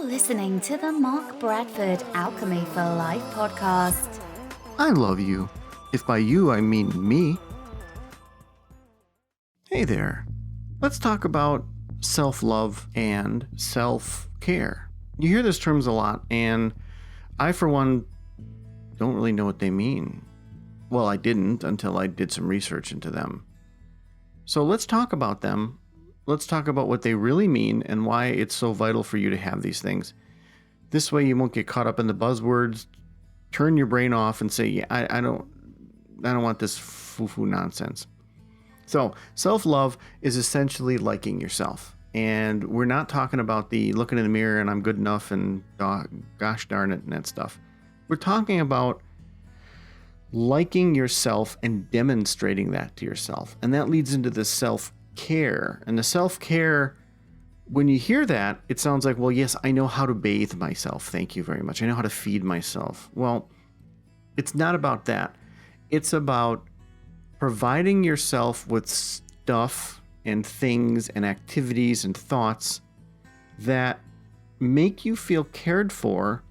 listening to the Mark Bradford Alchemy for Life podcast. I love you. If by you I mean me. Hey there. Let's talk about self-love and self-care. You hear those terms a lot, and I, for one, don't really know what they mean. Well, I didn't until I did some research into them. So let's talk about them. Let's talk about what they really mean and why it's so vital for you to have these things. This way you won't get caught up in the buzzwords, turn your brain off and say, yeah, I don't want this foo-foo nonsense. So self-love is essentially liking yourself. And we're not talking about the looking in the mirror and I'm good enough and gosh darn it and that stuff. We're talking about liking yourself and demonstrating that to yourself. And that leads into the self-care. And the self-care, when you hear that, it sounds like, well, yes, I know how to bathe myself. Thank you very much. I know how to feed myself. Well, it's not about that. It's about providing yourself with stuff and things and activities and thoughts that make you feel cared for.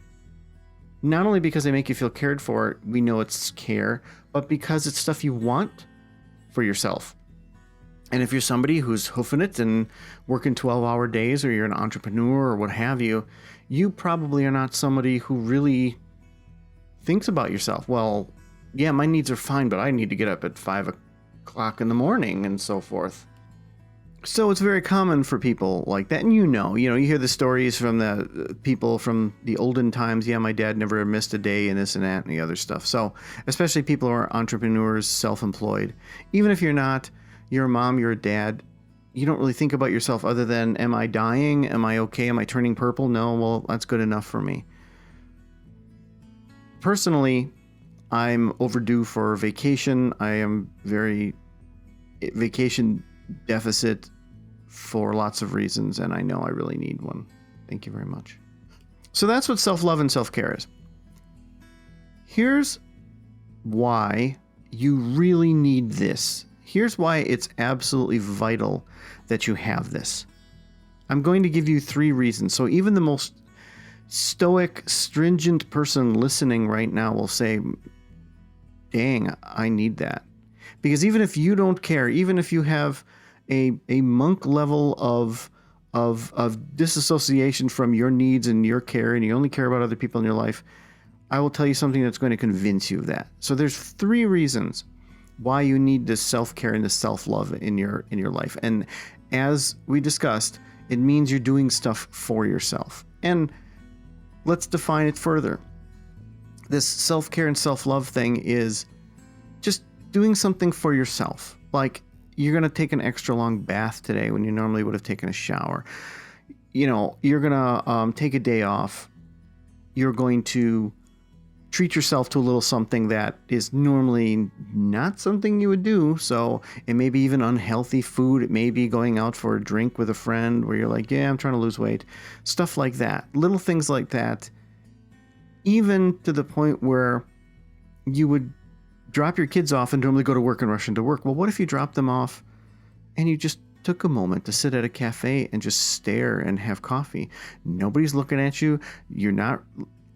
Not only because they make you feel cared for, we know it's care, but because it's stuff you want for yourself. And if you're somebody who's hoofing it and working 12-hour days, or you're an entrepreneur or what have you, you probably are not somebody who really thinks about yourself. Well, yeah, my needs are fine, but I need to get up at 5 o'clock in the morning and so forth. So it's very common for people like that. And you hear the stories from the people from the olden times. Yeah, my dad never missed a day and this and that and the other stuff. So especially people who are entrepreneurs, self-employed. Even if you're not, you're a mom, you're a dad, you don't really think about yourself other than, am I dying? Am I okay? Am I turning purple? No, well, that's good enough for me. Personally, I'm overdue for vacation. I am very vacation deficit for lots of reasons, and I know I really need one. Thank you very much. So that's what self-love and self-care is. Here's why you really need this. Here's why it's absolutely vital that you have this. I'm going to give you 3 reasons. So even the most stoic, stringent person listening right now will say, dang, I need that. Because even if you don't care, even if you have a monk level of disassociation from your needs and your care, and you only care about other people in your life, I will tell you something that's going to convince you of that. So there's 3 reasons why you need this self-care and this self-love in your life. And as we discussed, it means you're doing stuff for yourself. And let's define it further. This self-care and self-love thing is just doing something for yourself. Like, you're going to take an extra long bath today when you normally would have taken a shower. You're going to take a day off. You're going to treat yourself to a little something that is normally not something you would do. So it may be even unhealthy food. It may be going out for a drink with a friend where you're like, yeah, I'm trying to lose weight. Stuff like that. Little things like that. Even to the point where you would drop your kids off and normally go to work and rush into work. Well, what if you dropped them off and you just took a moment to sit at a cafe and just stare and have coffee? Nobody's looking at you. You're not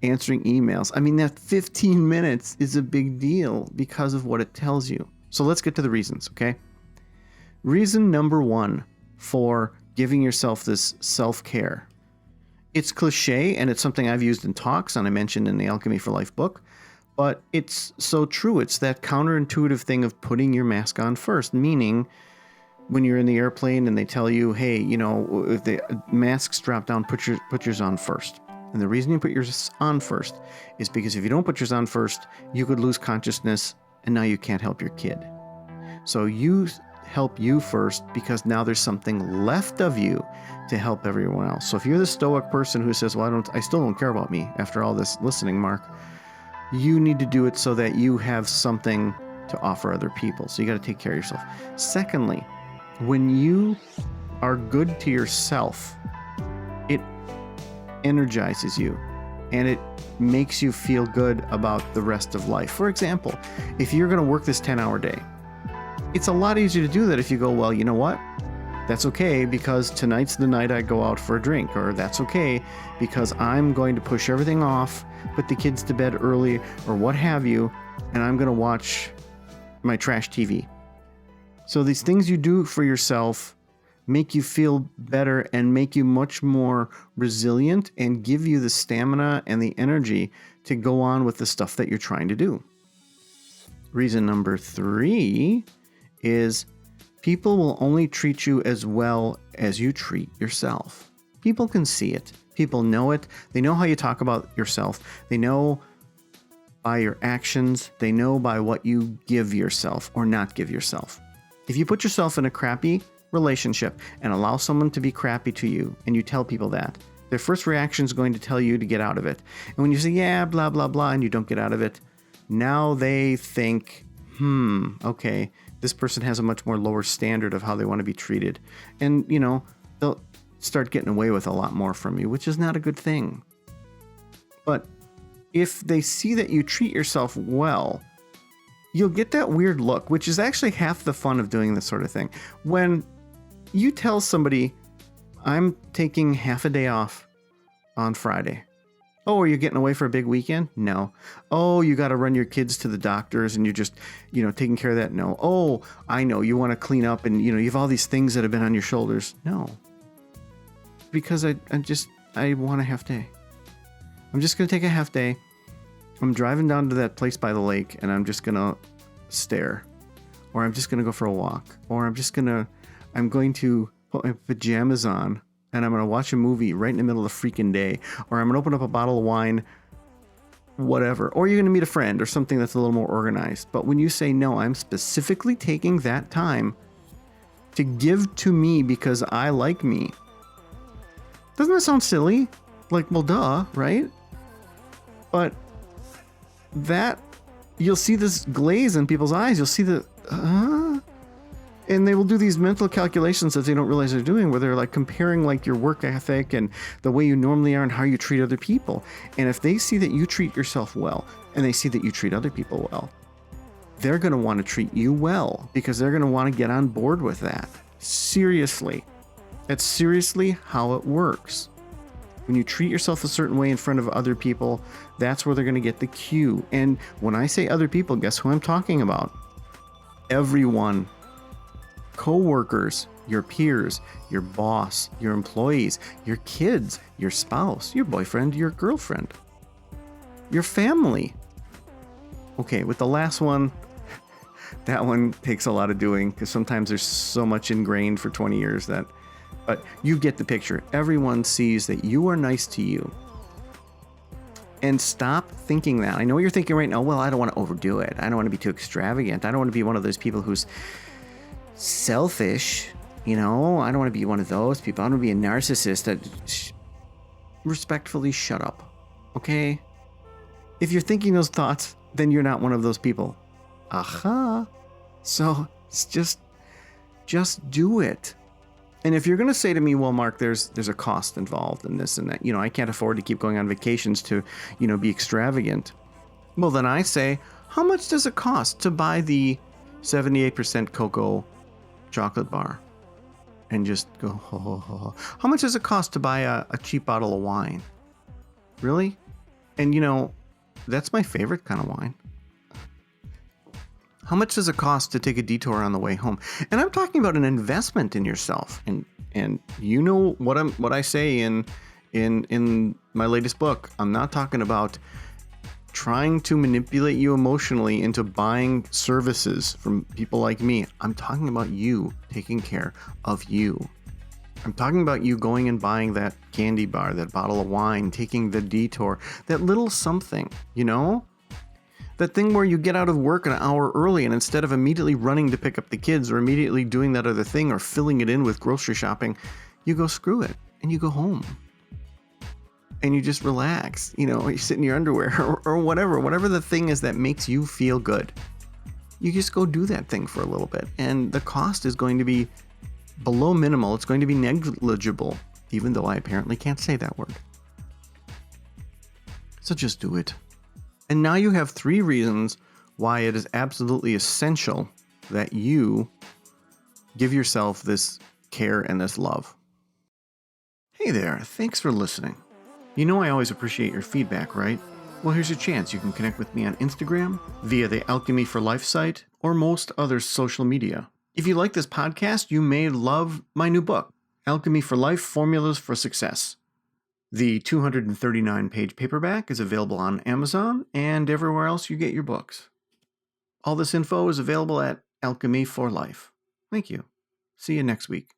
answering emails. I mean, that 15 minutes is a big deal because of what it tells you. So let's get to the reasons, okay? Reason number 1 for giving yourself this self-care. It's cliche, and it's something I've used in talks, and I mentioned in the Alchemy for Life book, but it's so true. It's that counterintuitive thing of putting your mask on first, meaning when you're in the airplane and they tell you, hey, if the masks drop down, put yours on first. And the reason you put yours on first is because if you don't put yours on first, you could lose consciousness, and now you can't help your kid. So you help you first, because now there's something left of you to help everyone else. So if you're the stoic person who says, well, I still don't care about me after all this listening, Mark, you need to do it so that you have something to offer other people. So you got to take care of yourself. Secondly, when you are good to yourself, it energizes you and it makes you feel good about the rest of life. For example, if you're going to work this 10-hour day, it's a lot easier to do that if you go, well, you know what? That's okay because tonight's the night I go out for a drink, or that's okay because I'm going to push everything off, put the kids to bed early, or what have you, and I'm going to watch my trash TV. So these things you do for yourself make you feel better and make you much more resilient and give you the stamina and the energy to go on with the stuff that you're trying to do. Reason number 3 is people will only treat you as well as you treat yourself. People can see it. People know it. They know how you talk about yourself. They know by your actions. They know by what you give yourself or not give yourself. If you put yourself in a crappy relationship and allow someone to be crappy to you, and you tell people that, their first reaction is going to tell you to get out of it. And when you say, yeah, blah, blah, blah, and you don't get out of it, now they think, okay, this person has a much more lower standard of how they want to be treated. And, they'll start getting away with a lot more from you, which is not a good thing. But if they see that you treat yourself well, you'll get that weird look, which is actually half the fun of doing this sort of thing. When you tell somebody, I'm taking half a day off on Friday. Oh, are you getting away for a big weekend? No. Oh, you got to run your kids to the doctors and you're just, taking care of that? No. Oh, I know. You want to clean up and, you have all these things that have been on your shoulders. No. Because I want a half day. I'm just going to take a half day. I'm driving down to that place by the lake and I'm just going to stare. Or I'm just going to go for a walk. Or I'm going to put my pajamas on and I'm going to watch a movie right in the middle of the freaking day. Or I'm going to open up a bottle of wine, whatever. Or you're going to meet a friend or something that's a little more organized. But when you say, no, I'm specifically taking that time to give to me because I like me. Doesn't that sound silly? Like, well, duh, right? But that, you'll see this glaze in people's eyes. You'll see the, and they will do these mental calculations that they don't realize they're doing, where they're like comparing like your work ethic and the way you normally are and how you treat other people. And if they see that you treat yourself well and they see that you treat other people well, they're going to want to treat you well because they're going to want to get on board with that. Seriously. That's seriously how it works. When you treat yourself a certain way in front of other people, that's where they're going to get the cue. And when I say other people, guess who I'm talking about? Everyone. Co-workers, your peers, your boss, your employees, your kids, your spouse, your boyfriend, your girlfriend, your family. Okay, with the last one, that one takes a lot of doing because sometimes there's so much ingrained for 20 years that, but you get the picture. Everyone sees that you are nice to you. And stop thinking that. I know you're thinking right now, well, I don't want to overdo it. I don't want to be too extravagant. I don't want to be one of those people who's selfish, I don't want to be one of those people. I don't want to be a narcissist. Respectfully shut up, okay? If you're thinking those thoughts, then you're not one of those people. Aha. So it's just do it. And if you're going to say to me, well, Mark, there's a cost involved in this and that, I can't afford to keep going on vacations to, be extravagant. Well, then I say, how much does it cost to buy the 78% cocoa chocolate bar? And just go, ho, ho, ho. How much does it cost to buy a cheap bottle of wine? Really? And that's my favorite kind of wine. How much does it cost to take a detour on the way home? And I'm talking about an investment in yourself. And you know what I say in my latest book. I'm not talking about trying to manipulate you emotionally into buying services from people like me. I'm talking about you taking care of you. I'm talking about you going and buying that candy bar, that bottle of wine, taking the detour, that little something, That thing where you get out of work an hour early and instead of immediately running to pick up the kids or immediately doing that other thing or filling it in with grocery shopping, you go screw it and you go home. And you just relax, you sit in your underwear or whatever the thing is that makes you feel good. You just go do that thing for a little bit. And the cost is going to be below minimal. It's going to be negligible, even though I apparently can't say that word. So just do it. And now you have 3 reasons why it is absolutely essential that you give yourself this care and this love. Hey there, thanks for listening. You know I always appreciate your feedback, right? Well, here's a chance. You can connect with me on Instagram, via the Alchemy for Life site, or most other social media. If you like this podcast, you may love my new book, Alchemy for Life: Formulas for Success. The 239-page paperback is available on Amazon and everywhere else you get your books. All this info is available at Alchemy for Life. Thank you. See you next week.